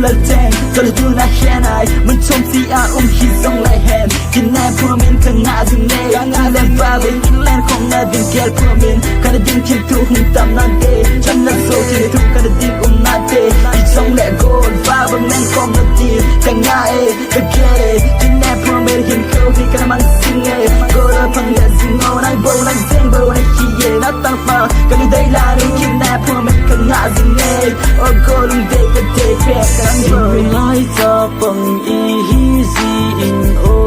là đen cho là tu na khen ai mình trông si khi dòng lại hẹn khi nè phù mình cần ngã dừng nè ngã lên và về khi lên không nè đừng kéo phù mình cả là đừng khiến thu hùng tâm nan tê chân là dấu khi thu cả là đừng nan tê đi trong lẹ gold và bằng nên không là tiền càng ngã the get khi nè phù mình hiện khâu thì cả mang sinh go là phăng lẹ dừng ngô này bầu này deng bầu này khi nó tăng phà cả đây là đừng khi nè phù mình cần ngã dừng nè go lung đây cái đây phép càng bầu lai cha pang i hi zi in o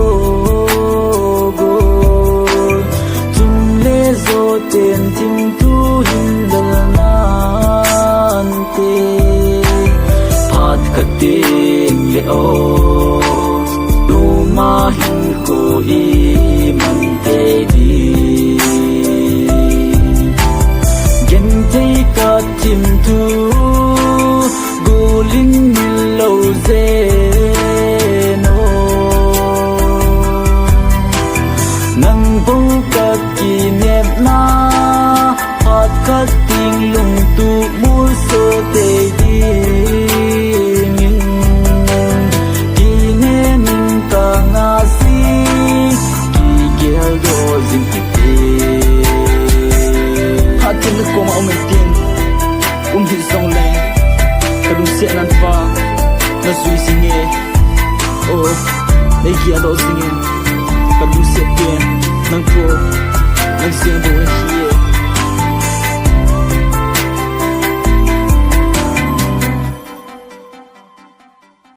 go tum le zo ten tim tu hin dal nan te phat khatin le o tu ma hin ko i man te di gen te ka tim tu golin lo zeno nang bo ka ki nep na hat ka ting lung tu mu so te di ning ki ne ning ka nga si ki gel do zin ti te hat tin ko ma om tin hi song le kadung se nan fa na sui singe oh nei kia do singe kadung se pen nang po nang sing do hi